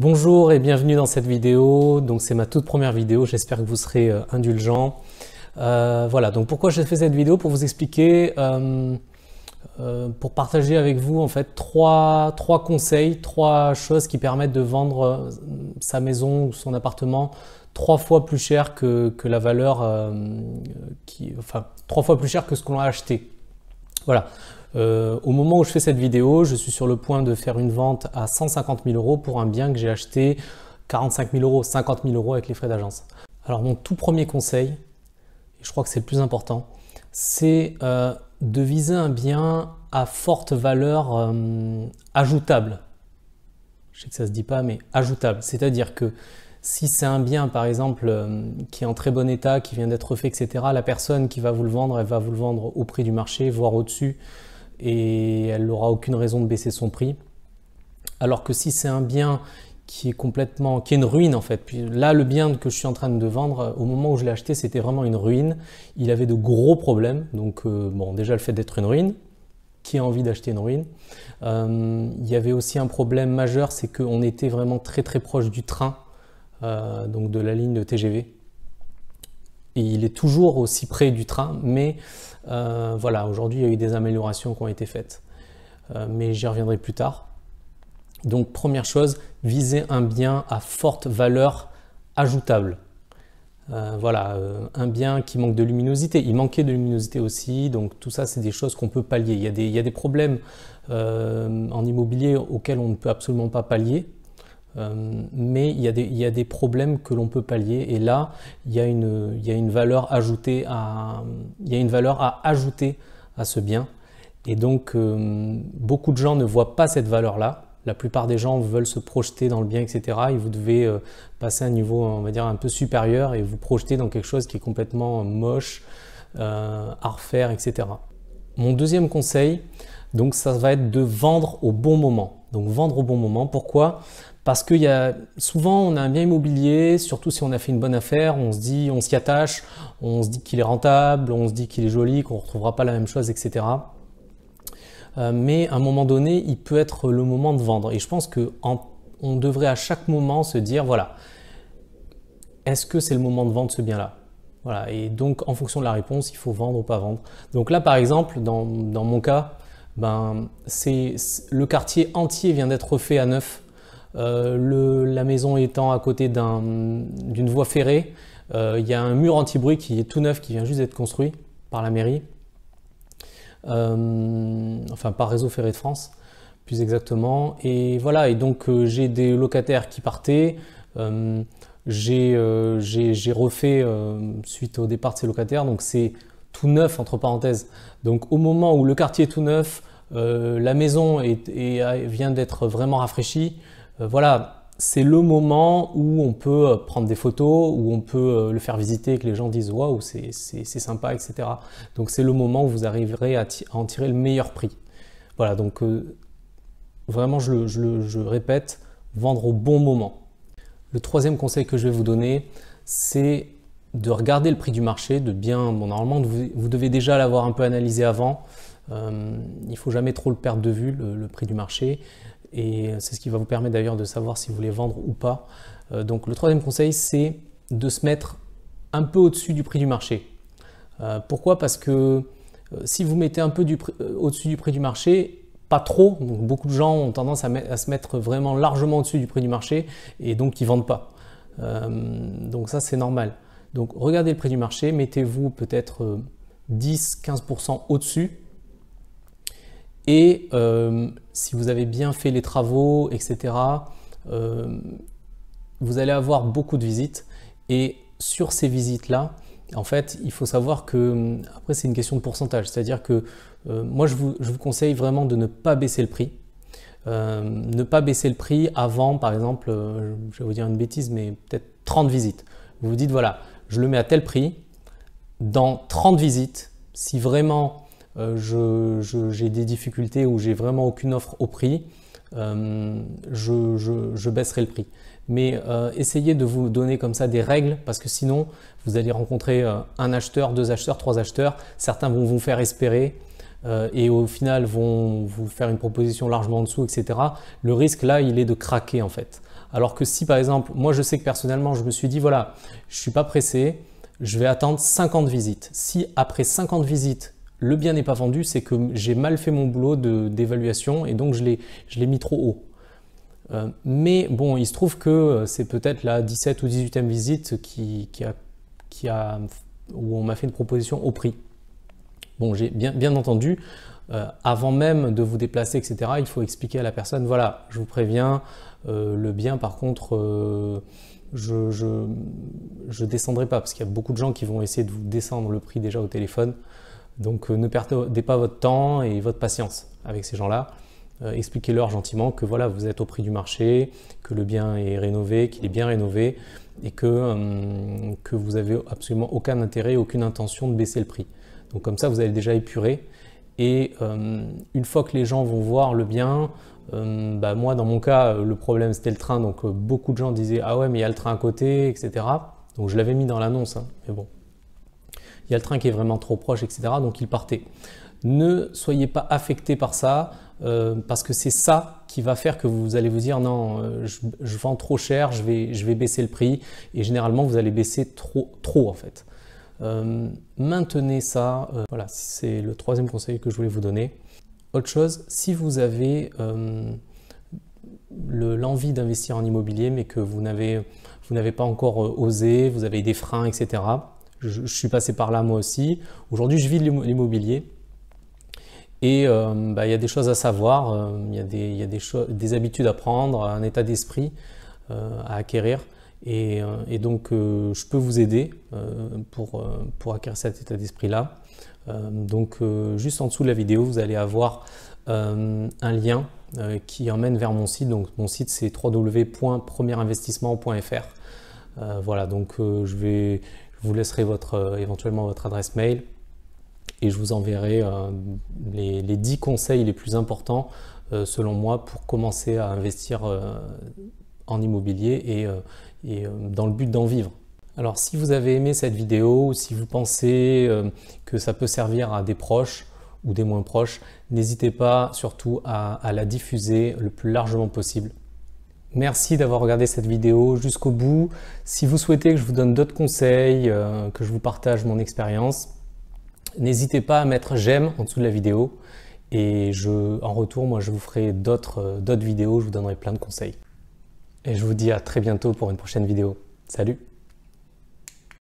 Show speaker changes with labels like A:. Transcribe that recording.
A: Bonjour et bienvenue dans cette vidéo. Donc c'est ma toute première vidéo, j'espère que vous serez indulgents. Voilà, donc pourquoi j'ai fait cette vidéo? Pour vous expliquer, pour partager avec vous en fait trois conseils, trois choses qui permettent de vendre sa maison ou son appartement 3 fois plus cher que la valeur, enfin 3 fois plus cher que ce qu'on a acheté. Voilà. Au moment où je fais cette vidéo, je suis sur le point de faire une vente à 150 000 € pour un bien que j'ai acheté 45 000 €, 50 000 € avec les frais d'agence. Alors mon tout premier conseil, et je crois que c'est le plus important, c'est de viser un bien à forte valeur ajoutable. Je sais que ça se dit pas, mais ajoutable. C'est-à-dire que si c'est un bien, par exemple, qui est en très bon état, qui vient d'être refait, etc., la personne qui va vous le vendre, elle va vous le vendre au prix du marché, voire au-dessus, et elle n'aura aucune raison de baisser son prix. Alors que si c'est un bien qui est une ruine en fait, puis là le bien que je suis en train de vendre, au moment où je l'ai acheté, c'était vraiment une ruine. Il avait de gros problèmes, donc bon, déjà le fait d'être une ruine, qui a envie d'acheter une ruine. Il y avait aussi un problème majeur, c'est qu'on était vraiment très proche du train, donc de la ligne de TGV. Et il est toujours aussi près du train, mais voilà, aujourd'hui il y a eu des améliorations qui ont été faites. Mais j'y reviendrai plus tard. Donc première chose, viser un bien à forte valeur ajoutable. Voilà, un bien qui manque de luminosité. Il manquait de luminosité aussi, donc tout ça c'est des choses qu'on peut pallier. Il y a des problèmes en immobilier auxquels on ne peut absolument pas pallier. Mais il y a des problèmes que l'on peut pallier, et là il y a une valeur ajoutée à ajouter à ce bien, et donc beaucoup de gens ne voient pas cette valeur là. La plupart des gens veulent se projeter dans le bien, etc., et vous devez passer à un niveau, on va dire, un peu supérieur et vous projeter dans quelque chose qui est complètement moche, à refaire, etc. Mon deuxième conseil, donc ça va être de vendre au bon moment. Donc vendre au bon moment, pourquoi? Parce que souvent on a un bien immobilier, surtout si on a fait une bonne affaire, on se dit, on s'y attache, on se dit qu'il est rentable, on se dit qu'il est joli, qu'on ne retrouvera pas la même chose, etc. Mais à un moment donné, il peut être le moment de vendre. Et je pense qu'on devrait à chaque moment se dire, voilà, est-ce que c'est le moment de vendre ce bien-là? Voilà. Et donc en fonction de la réponse, il faut vendre ou pas vendre. Donc là par exemple, dans mon cas, le quartier entier vient d'être refait à neuf. La maison étant à côté d'une voie ferrée, il y a un mur anti-bruit qui est tout neuf, qui vient juste d'être construit par la mairie, enfin par Réseau Ferré de France, plus exactement. Et voilà, et donc j'ai des locataires qui partaient, j'ai refait suite au départ de ces locataires, donc c'est tout neuf entre parenthèses. Donc au moment où le quartier est tout neuf, la maison vient d'être vraiment rafraîchie. Voilà, c'est le moment où on peut prendre des photos, où on peut le faire visiter, que les gens disent waouh, c'est sympa, etc. Donc c'est le moment où vous arriverez à en tirer le meilleur prix. Voilà, donc vraiment je répète, vendre au bon moment. Le troisième conseil que je vais vous donner, c'est de regarder le prix du marché, bon, normalement vous devez déjà l'avoir un peu analysé avant. Il ne faut jamais trop le perdre de vue, le prix du marché. Et c'est ce qui va vous permettre d'ailleurs de savoir si vous voulez vendre ou pas. Donc le troisième conseil, c'est de se mettre un peu au-dessus du prix du marché. Pourquoi? Parce que si vous mettez un peu au-dessus du prix du marché, pas trop, donc beaucoup de gens ont tendance à se mettre vraiment largement au-dessus du prix du marché, et donc ils ne vendent pas. Donc ça c'est normal. Donc regardez le prix du marché, mettez-vous peut-être 10-15% au-dessus. Et si vous avez bien fait les travaux, etc., vous allez avoir beaucoup de visites. Et sur ces visites-là, en fait, il faut savoir que, après c'est une question de pourcentage. C'est-à-dire que moi, je vous conseille vraiment de ne pas baisser le prix. Ne pas baisser le prix avant, par exemple, je vais vous dire une bêtise, mais peut-être 30 visites. Vous vous dites, voilà, je le mets à tel prix. Dans 30 visites, si vraiment j'ai des difficultés ou j'ai vraiment aucune offre au prix, je baisserai le prix. Mais essayez de vous donner comme ça des règles, parce que sinon vous allez rencontrer un acheteur, 2 acheteurs, 3 acheteurs. Certains vont vous faire espérer et au final vont vous faire une proposition largement en dessous, etc. Le risque là, il est de craquer en fait. Alors que si par exemple, moi je sais que personnellement, je me suis dit voilà, je ne suis pas pressé, je vais attendre 50 visites. Si après 50 visites, le bien n'est pas vendu, c'est que j'ai mal fait mon boulot d'évaluation et donc je l'ai mis trop haut. Mais bon, il se trouve que c'est peut-être la 17 ou 18e visite où on m'a fait une proposition au prix. Bon, j'ai bien entendu, avant même de vous déplacer, etc., il faut expliquer à la personne, voilà, je vous préviens, le bien par contre, je descendrai pas, parce qu'il y a beaucoup de gens qui vont essayer de vous descendre le prix déjà au téléphone. Donc ne perdez pas votre temps et votre patience avec ces gens-là. Expliquez-leur gentiment que voilà, vous êtes au prix du marché, que le bien est rénové, qu'il est bien rénové et que vous n'avez absolument aucun intérêt, aucune intention de baisser le prix. Donc comme ça, vous allez déjà épurer. Et une fois que les gens vont voir le bien, moi dans mon cas, le problème c'était le train. Donc beaucoup de gens disaient « Ah ouais, mais il y a le train à côté, etc. » Donc je l'avais mis dans l'annonce, hein, mais bon. Il y a le train qui est vraiment trop proche, etc. Donc ils partaient. Ne soyez pas affectés par ça, parce que c'est ça qui va faire que vous allez vous dire non, je vends trop cher, je vais baisser le prix. Et généralement, vous allez baisser trop en fait. Maintenez ça. Voilà, c'est le troisième conseil que je voulais vous donner. Autre chose, si vous avez l'envie d'investir en immobilier, mais que vous n'avez pas encore osé, vous avez des freins, etc. Je suis passé par là moi aussi. Aujourd'hui, je vis de l'immobilier. Et il y a des choses à savoir, il y a des habitudes à prendre, un état d'esprit à acquérir. Et donc, je peux vous aider pour acquérir cet état d'esprit-là. Donc, juste en dessous de la vidéo, vous allez avoir un lien qui emmène vers mon site. Donc, mon site, c'est www.premierinvestissement.fr. Voilà, donc je vous laisserai éventuellement votre adresse mail. Et je vous enverrai les 10 conseils les plus importants selon moi pour commencer à investir en immobilier et dans le but d'en vivre. Alors si vous avez aimé cette vidéo ou si vous pensez que ça peut servir à des proches ou des moins proches, n'hésitez pas surtout à la diffuser le plus largement possible. Merci d'avoir regardé cette vidéo jusqu'au bout. Si vous souhaitez que je vous donne d'autres conseils, que je vous partage mon expérience, n'hésitez pas à mettre j'aime en dessous de la vidéo et en retour, moi je vous ferai d'autres vidéos, je vous donnerai plein de conseils. Et je vous dis à très bientôt pour une prochaine vidéo. Salut!